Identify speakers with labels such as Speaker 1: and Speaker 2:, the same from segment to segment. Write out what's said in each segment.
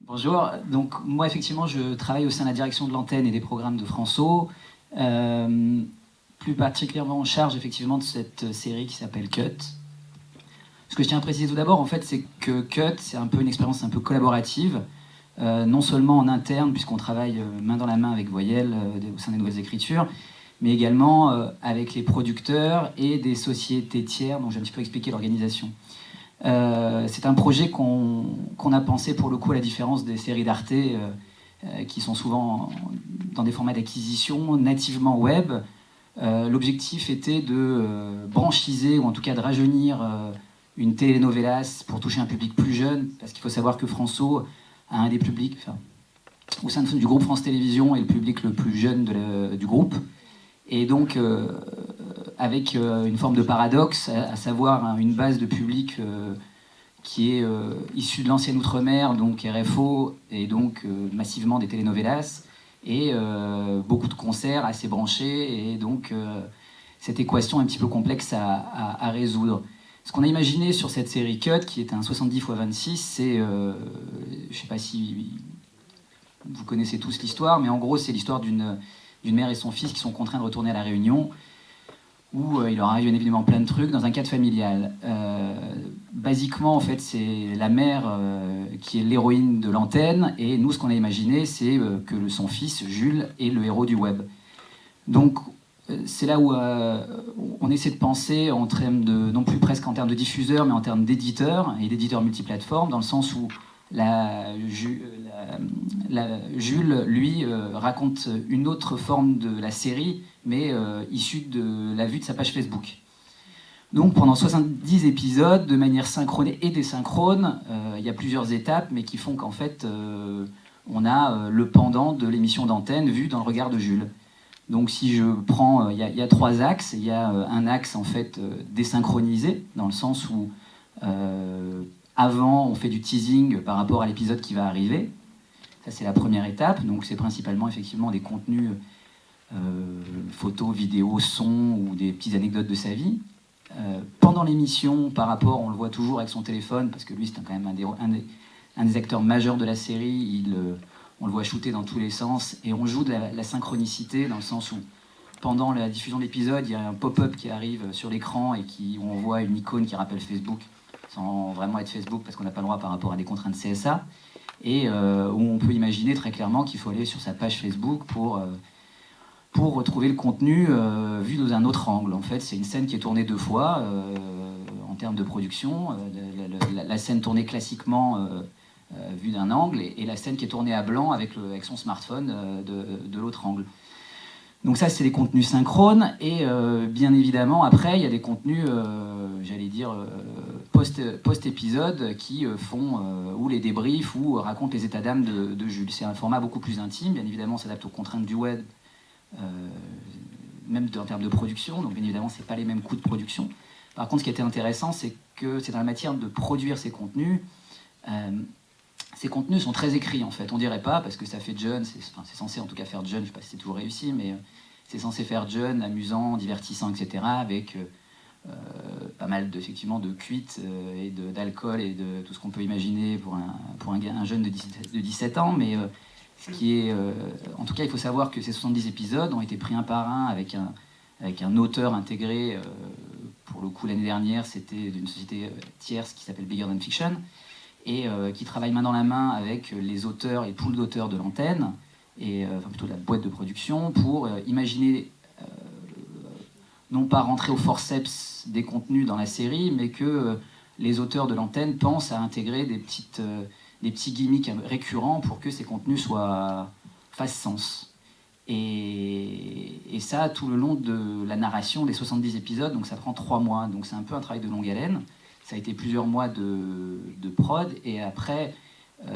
Speaker 1: Bonjour, donc moi effectivement je travaille au sein de la direction de l'antenne et des programmes de François, plus particulièrement en charge effectivement de cette série qui s'appelle Cut. Ce que je tiens à préciser tout d'abord en fait c'est que Cut c'est un peu une expérience un peu collaborative, non seulement en interne puisqu'on travaille main dans la main avec Voyelle au sein des Nouvelles Écritures, mais également avec les producteurs et des sociétés tiers dont j'ai un petit peu expliqué l'organisation. C'est un projet qu'on a pensé pour le coup à la différence des séries d'Arte qui sont souvent dans des formats d'acquisition nativement web. L'objectif était de branchiser ou en tout cas de rajeunir une telenovelas pour toucher un public plus jeune, parce qu'il faut savoir que François a un des publics, enfin, au sein du groupe France Télévisions, est le public le plus jeune du groupe. Et donc, avec une forme de paradoxe, à savoir une base de public qui est issue de l'ancienne Outre-mer, donc RFO, et donc massivement des telenovelas, et beaucoup de concerts assez branchés, et donc cette équation un petit peu complexe à résoudre. Ce qu'on a imaginé sur cette série Cut, qui est un 70 x 26, c'est, je ne sais pas si vous connaissez tous l'histoire, mais en gros c'est l'histoire d'une mère et son fils qui sont contraints de retourner à La Réunion, où il leur arrive évidemment plein de trucs dans un cadre familial. Basiquement, en fait, c'est la mère qui est l'héroïne de l'antenne, et nous, ce qu'on a imaginé, c'est que son fils, Jules, est le héros du web. Donc, c'est là où on essaie de penser en termes de, non plus presque en termes de diffuseurs, mais en termes d'éditeurs, et d'éditeurs multiplateformes, dans le sens où Jules, lui, raconte une autre forme de la série, mais issue de la vue de sa page Facebook. Donc pendant 70 épisodes, de manière synchronée et désynchrone, il y a plusieurs étapes, mais qui font qu'en fait, on a le pendant de l'émission d'antenne vue dans le regard de Jules. Donc si je prends, il y a trois axes. Il y a un axe en fait désynchronisé, dans le sens où avant, on fait du teasing par rapport à l'épisode qui va arriver. Ça, c'est la première étape. Donc, c'est principalement, effectivement, des contenus photos, vidéos, sons ou des petites anecdotes de sa vie. Pendant l'émission, par rapport, on le voit toujours avec son téléphone, parce que lui, c'est quand même un des acteurs majeurs de la série. On le voit shooter dans tous les sens. Et on joue de la synchronicité, dans le sens où, pendant la diffusion de l'épisode, il y a un pop-up qui arrive sur l'écran et où on voit une icône qui rappelle Facebook, sans vraiment être Facebook parce qu'on n'a pas le droit par rapport à des contraintes CSA, et où on peut imaginer très clairement qu'il faut aller sur sa page Facebook pour retrouver le contenu vu dans un autre angle. En fait, c'est une scène qui est tournée deux fois en termes de production. La scène tournée classiquement vue d'un angle, et la scène qui est tournée à blanc avec son smartphone de l'autre angle. Donc ça, c'est des contenus synchrones, et bien évidemment, après, il y a des contenus, j'allais dire, post-épisode qui font ou les débriefs ou racontent les états d'âme de Jules. C'est un format beaucoup plus intime, bien évidemment, s'adapte aux contraintes du web, même en termes de production, donc bien évidemment, c'est pas les mêmes coûts de production. Par contre, ce qui était intéressant, c'est que c'est dans la matière de produire ces contenus. Ces contenus sont très écrits, en fait. On dirait pas, parce que ça fait jeune, c'est censé en tout cas faire jeune, je sais pas si c'est toujours réussi, mais c'est censé faire jeune, amusant, divertissant, etc., avec pas mal effectivement de cuites et d'alcool et de tout ce qu'on peut imaginer pour un jeune de 17 ans, mais ce qui est... en tout cas, il faut savoir que ces 70 épisodes ont été pris un par un avec un auteur intégré. Pour le coup, l'année dernière, c'était d'une société tierce qui s'appelle Bigger Than Fiction, et qui travaille main dans la main avec les auteurs et pool d'auteurs de l'antenne, et enfin plutôt de la boîte de production, pour imaginer, non pas rentrer au forceps des contenus dans la série, mais que les auteurs de l'antenne pensent à intégrer des petits gimmicks récurrents pour que ces contenus fassent sens. Et ça, tout le long de la narration des 70 épisodes, donc ça prend 3 mois, donc c'est un peu un travail de longue haleine. Ça a été plusieurs mois de prod, et après,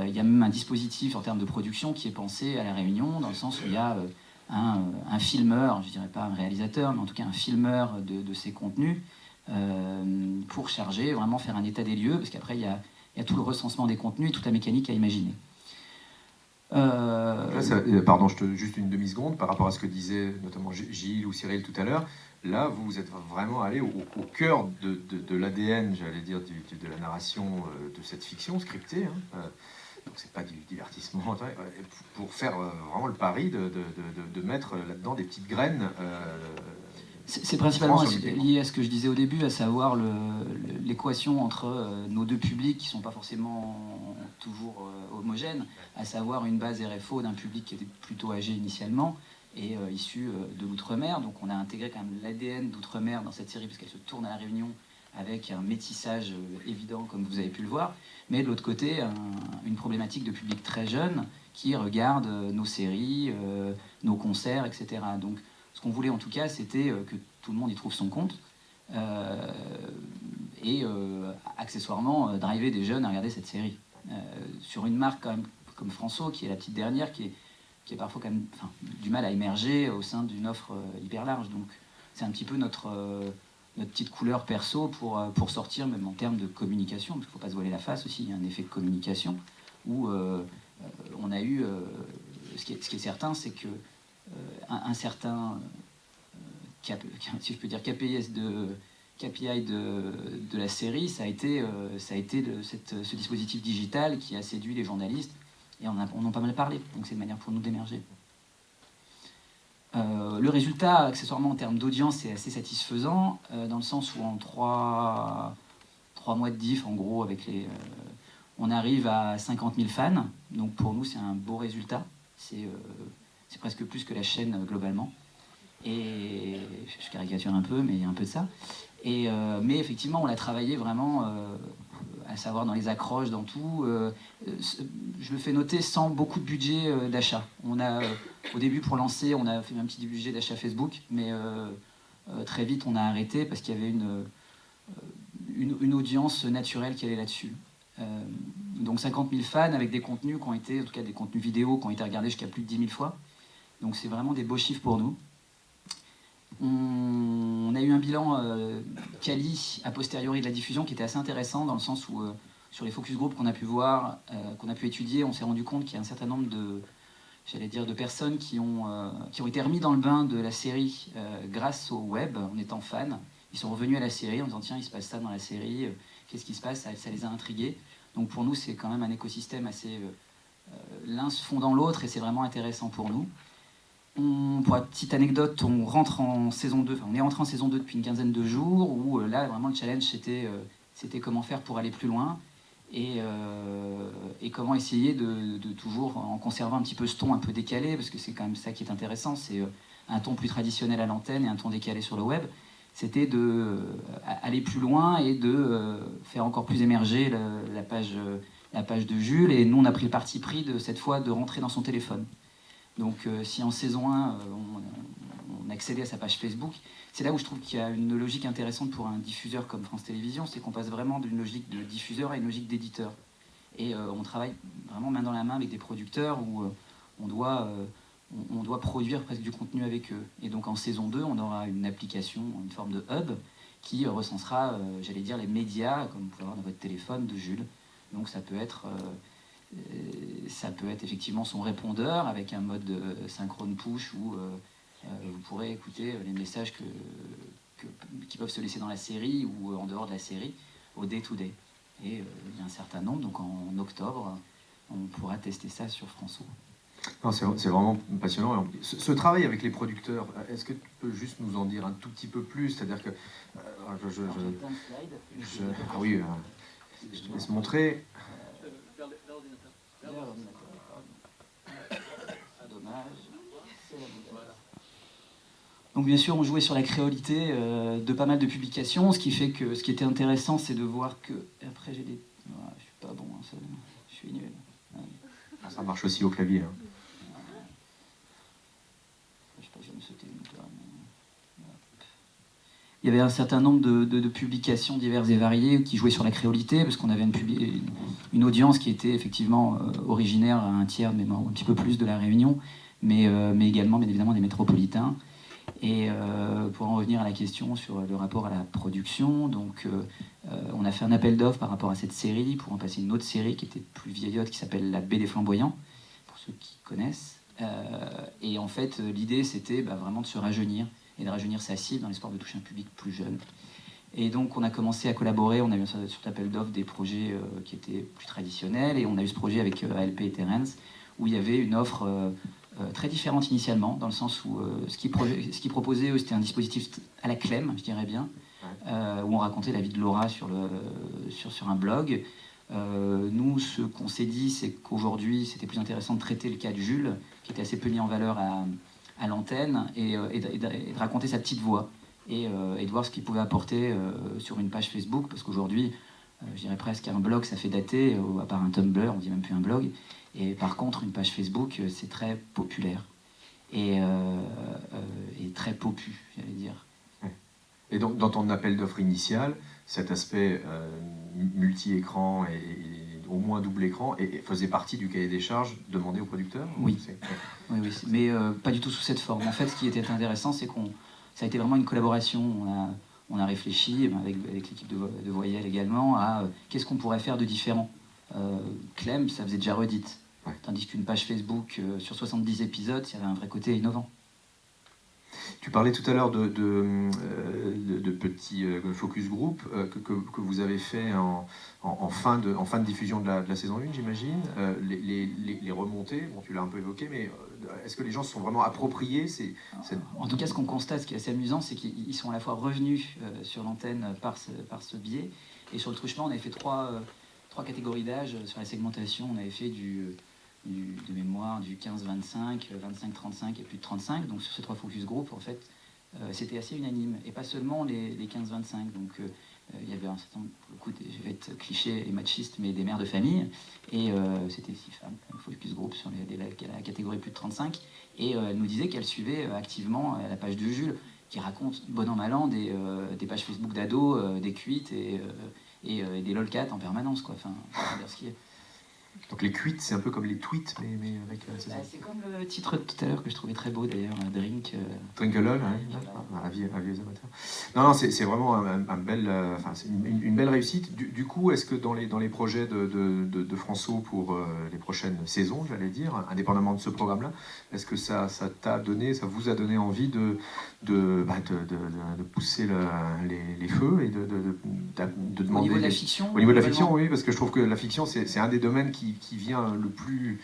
Speaker 1: il y a même un dispositif en termes de production qui est pensé à La Réunion, dans le sens où il y a un filmeur, je dirais pas un réalisateur, mais en tout cas un filmeur de ces contenus, pour charger, vraiment faire un état des lieux, parce qu'après, il y a tout le recensement des contenus et toute la mécanique à imaginer.
Speaker 2: Là, pardon, juste une demi-seconde par rapport à ce que disait notamment Gilles ou Cyril tout à l'heure. Là, vous êtes vraiment allé au cœur de l'ADN, j'allais dire, de la narration de cette fiction scriptée. donc c'est pas du divertissement, pour faire vraiment le pari de mettre là-dedans des petites graines.
Speaker 1: C'est principalement lié à ce que je disais au début, à savoir l'équation entre nos deux publics qui ne sont pas forcément toujours homogènes, à savoir une base RFO d'un public qui était plutôt âgé initialement et issu de l'outre-mer. Donc on a intégré quand même l'ADN d'outre-mer dans cette série parce qu'elle se tourne à La Réunion avec un métissage évident comme vous avez pu le voir, mais de l'autre côté une problématique de public très jeune qui regarde nos séries, nos concerts, etc. Donc ce qu'on voulait en tout cas, c'était que tout le monde y trouve son compte et accessoirement driver des jeunes à regarder cette série. Sur une marque quand même, comme François, qui est la petite dernière, qui est parfois quand même du mal à émerger au sein d'une offre hyper large. Donc c'est un petit peu notre petite couleur perso pour sortir, même en termes de communication, parce qu'il ne faut pas se voiler la face aussi, il y a un effet de communication, où on a eu... ce qui est certain, c'est que un certain si je peux dire KPI de la série, ça a été ce dispositif digital qui a séduit les journalistes et on en a pas mal parlé, donc c'est une manière pour nous d'émerger. Le résultat, accessoirement en termes d'audience, est assez satisfaisant, dans le sens où en 3 mois de diff, en gros, on arrive à 50 000 fans, donc pour nous c'est un beau résultat, c'est presque plus que la chaîne globalement. Et je caricature un peu, mais il y a un peu de ça. Mais effectivement, on l'a travaillé vraiment, à savoir dans les accroches, dans tout. Je le fais noter sans beaucoup de budget d'achat. On a, au début, pour lancer, on a fait un petit budget d'achat Facebook, mais très vite, on a arrêté parce qu'il y avait une audience naturelle qui allait là-dessus. Donc 50 000 fans avec des contenus qui ont été, en tout cas des contenus vidéo, qui ont été regardés jusqu'à plus de 10 000 fois. Donc c'est vraiment des beaux chiffres pour nous. On a eu un bilan quali a posteriori de la diffusion qui était assez intéressant dans le sens où sur les focus group qu'on a pu voir, qu'on a pu étudier, on s'est rendu compte qu'il y a un certain nombre de personnes qui ont été remis dans le bain de la série grâce au web en étant fans. Ils sont revenus à la série en disant tiens, il se passe ça dans la série, qu'est-ce qui se passe, ça les a intrigués. Donc pour nous c'est quand même un écosystème assez... l'un se fond dans l'autre et c'est vraiment intéressant pour nous. Pour la petite anecdote, on rentre en saison 2, on est rentré en saison 2 depuis une quinzaine de jours, où là, vraiment, le challenge, c'était comment faire pour aller plus loin, et comment essayer de toujours, en conservant un petit peu ce ton un peu décalé, parce que c'est quand même ça qui est intéressant, c'est un ton plus traditionnel à l'antenne et un ton décalé sur le web, c'était d'aller plus loin et de faire encore plus émerger la page de Jules, et nous, on a pris le parti pris, cette fois, de rentrer dans son téléphone. Donc si en saison 1, on accédait à sa page Facebook, c'est là où je trouve qu'il y a une logique intéressante pour un diffuseur comme France Télévisions, c'est qu'on passe vraiment d'une logique de diffuseur à une logique d'éditeur. Et on travaille vraiment main dans la main avec des producteurs où on doit produire presque du contenu avec eux. Et donc en saison 2, on aura une application, une forme de hub, qui recensera, j'allais dire, les médias, comme vous pouvez voir dans votre téléphone, de Jules. Donc ça peut être effectivement son répondeur avec un mode synchrone push où vous pourrez écouter les messages qui peuvent se laisser dans la série ou en dehors de la série au day-to-day. Et il y a un certain nombre, donc en octobre, on pourra tester ça sur François.
Speaker 2: Non, c'est vraiment passionnant. Ce travail avec les producteurs, est-ce que tu peux juste nous en dire un tout petit peu plus? C'est-à-dire que... ah oui, je te laisse montrer.
Speaker 1: Donc bien sûr, on jouait sur la créolité de pas mal de publications, ce qui fait que ce qui était intéressant, c'est de voir que... Après, j'ai des... Voilà, je suis pas bon, hein, je suis nul.
Speaker 2: Ah, ça marche aussi au clavier. Hein.
Speaker 1: Je sais pas, je vais me sauter une fois, mais... Il y avait un certain nombre de publications diverses et variées qui jouaient sur la créolité, parce qu'on avait une audience qui était effectivement originaire à un tiers, mais un petit peu plus de la Réunion, mais également, bien évidemment, des métropolitains. Et pour en revenir à la question sur le rapport à la production, donc on a fait un appel d'offres par rapport à cette série pour en passer une autre série qui était plus vieillotte, qui s'appelle La Baie des Flamboyants, pour ceux qui connaissent. Et en fait, l'idée, c'était vraiment de se rajeunir et de rajeunir sa cible dans l'espoir de toucher un public plus jeune. Et donc on a commencé à collaborer, on a eu sur l'appel d'offres des projets qui étaient plus traditionnels, et on a eu ce projet avec ALP et Terence, où il y avait une offre très différente initialement, dans le sens où ce qu'ils proposaient, eux, c'était un dispositif à la Clem, je dirais bien, où on racontait la vie de Laura sur un blog. Nous, ce qu'on s'est dit, c'est qu'aujourd'hui, c'était plus intéressant de traiter le cas de Jules, qui était assez peu mis en valeur à l'antenne, et de raconter sa petite voix, et de voir ce qu'il pouvait apporter sur une page Facebook, parce qu'aujourd'hui, je dirais presque un blog, ça fait dater, à part un Tumblr, on dit même plus un blog. Et par contre, une page Facebook, c'est très populaire et très popu, j'allais dire.
Speaker 2: Et donc, dans ton appel d'offres initial, cet aspect multi-écran et au moins double écran faisait partie du cahier des charges demandé aux producteurs?
Speaker 1: Oui, oui, mais pas du tout sous cette forme. En fait, ce qui était intéressant, c'est ça a été vraiment une collaboration. On a réfléchi, avec l'équipe de Voyelle également, à qu'est-ce qu'on pourrait faire de différent. Clem, ça faisait déjà redite. Ouais. Tandis qu'une page Facebook sur 70 épisodes, il y avait un vrai côté innovant.
Speaker 2: Tu parlais tout à l'heure de petits focus group que vous avez fait en fin de diffusion de la saison 1, j'imagine. Les remontées, bon, tu l'as un peu évoqué, mais est-ce que les gens se sont vraiment appropriés
Speaker 1: En tout cas, ce qu'on constate, ce qui est assez amusant, c'est qu'ils sont à la fois revenus sur l'antenne par ce biais. Et sur le truchement, on avait fait trois catégories d'âge. Sur la segmentation, on avait fait de mémoire du 15-25, 25-35 et plus de 35. Donc sur ces 3 focus group, en fait, c'était assez unanime. Et pas seulement les 15-25. Donc il y avait un certain nombre, pour le coup, je vais être cliché et machiste, mais des mères de famille. Et c'était 6 femmes, focus group sur la catégorie plus de 35. Et elle nous disait qu'elle suivait activement la page de Jules, qui raconte bon an mal an des pages Facebook d'ados, des cuites et des lolcats en permanence, quoi. Enfin, on va dire ce qui est.
Speaker 2: Donc les cuites, c'est un peu comme les tweets, mais avec...
Speaker 1: c'est comme le titre de tout à l'heure que je trouvais très beau d'ailleurs, Drink...
Speaker 2: Drink a lol, avis aux amateurs. Non, c'est vraiment une belle réussite. Du coup, est-ce que dans les projets de François pour les prochaines saisons, j'allais dire, indépendamment de ce programme-là, est-ce que ça vous a donné envie de pousser les feux et de demander...
Speaker 1: Au niveau de la fiction?
Speaker 2: Au niveau de la fiction, oui, parce que je trouve que la fiction, c'est un des domaines qui vient le plus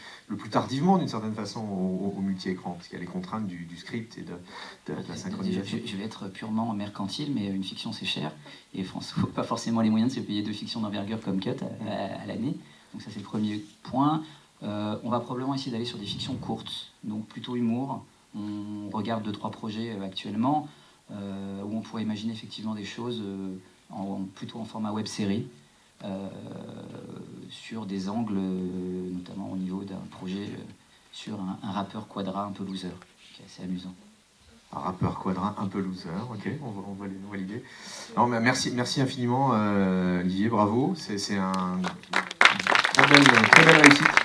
Speaker 2: tardivement, d'une certaine façon, au multi-écran, parce qu'il y a les contraintes du script et de la synchronisation.
Speaker 1: Je vais être purement mercantile, mais une fiction, c'est cher, et François n'a pas forcément les moyens de se payer 2 fictions d'envergure comme Cut à l'année. Donc ça, c'est le premier point. On va probablement essayer d'aller sur des fictions courtes, donc plutôt humour. On regarde 2-3 projets actuellement, où on pourrait imaginer effectivement des choses plutôt en format web-série, sur des angles, notamment au niveau d'un projet sur un rappeur quadra un peu loser, qui est assez amusant.
Speaker 2: Un rappeur quadra un peu loser, ok, on va l'idée. Non, mais merci infiniment, Olivier, bravo, c'est une très belle réussite.